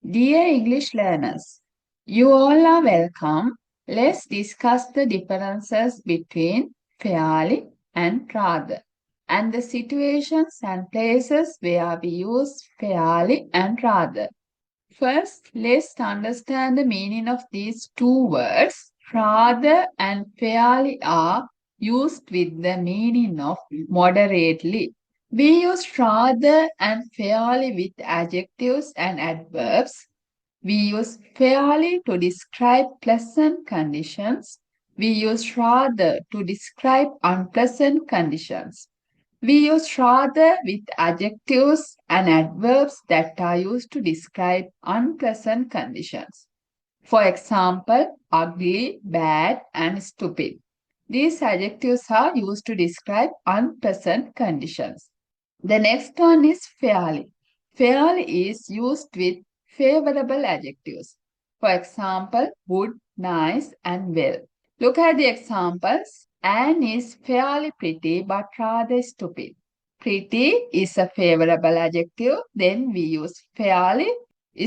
Dear English learners, you all are welcome. Let's discuss the differences between fairly and rather, and the situations and places where we use fairly and rather. First, let's understand the meaning of these two words. Rather and fairly are used with the meaning of moderately. We use rather and fairly with adjectives and adverbs. We use fairly to describe pleasant conditions. We use rather to describe unpleasant conditions. We use rather with adjectives and adverbs that are used to describe unpleasant conditions. For example, ugly, bad, and stupid. These adjectives are used to describe unpleasant conditions. The next one is fairly. Fairly is used with favorable adjectives. For example, good, nice, and well. Look at the examples. Anne is fairly pretty but rather stupid. Pretty is a favorable adjective. Then we use fairly.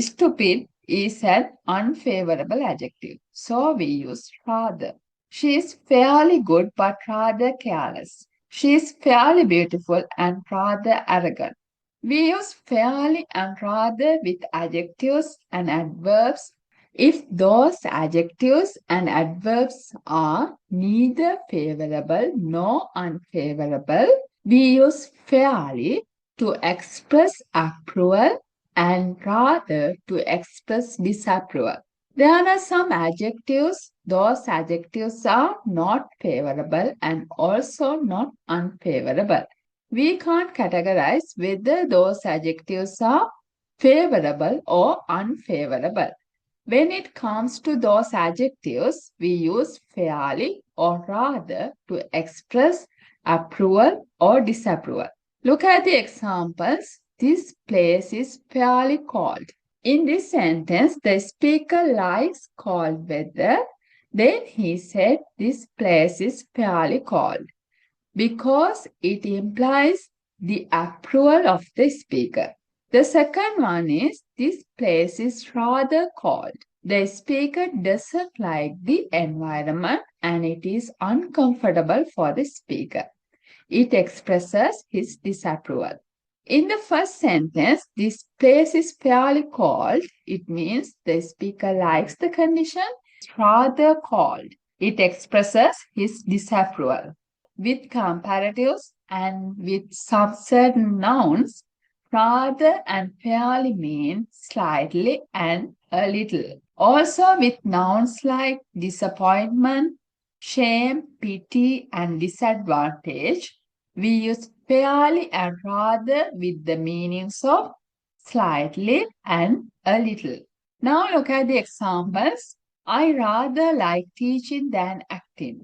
Stupid is an unfavorable adjective. So we use rather. She is fairly good but rather careless. She is fairly beautiful and rather arrogant. We use fairly and rather with adjectives and adverbs if those adjectives and adverbs are neither favorable nor unfavorable. We use fairly to express approval and rather to express disapproval. There are some adjectives, those adjectives are not favorable and also not unfavorable. We can't categorize whether those adjectives are favorable or unfavorable. When it comes to those adjectives, we use fairly or rather to express approval or disapproval. Look at the examples. This place is fairly cold. In this sentence, the speaker likes cold weather. Then he said this place is fairly cold because it implies the approval of the speaker. The second one is this place is rather cold. The speaker doesn't like the environment and it is uncomfortable for the speaker. It expresses his disapproval. In the first sentence, this place is fairly cold. It means the speaker likes the condition. It's rather cold. It expresses his disapproval. With comparatives and with some certain nouns, rather and fairly mean slightly and a little. Also with nouns like disappointment, shame, pity, and disadvantage, we use fairly and rather with the meanings of slightly and a little. Now look at the examples. I rather like teaching than acting.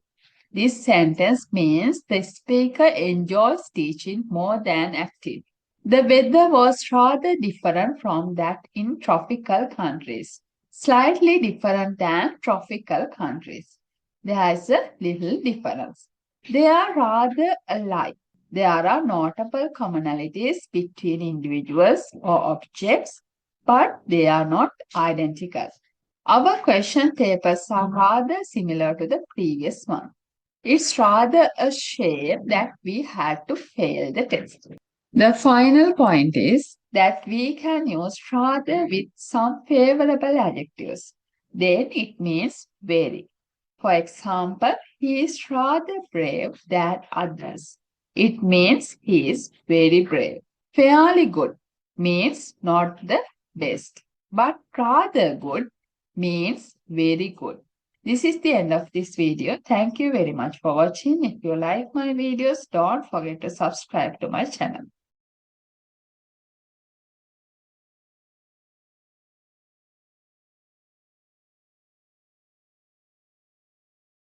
This sentence means the speaker enjoys teaching more than acting. The weather was rather different from that in tropical countries, slightly different than tropical countries. There is a little difference. They are rather alike. There are notable commonalities between individuals or objects, but they are not identical. Our question papers are rather similar to the previous one. It's rather a shame that we had to fail the test. The final point is that we can use rather with some favorable adjectives. Then it means very. For example, he is rather brave than others. It means he is very brave. Fairly good means not the best, but rather good means very good. This is the end of this video. Thank you very much for watching. If you like my videos, don't forget to subscribe to my channel.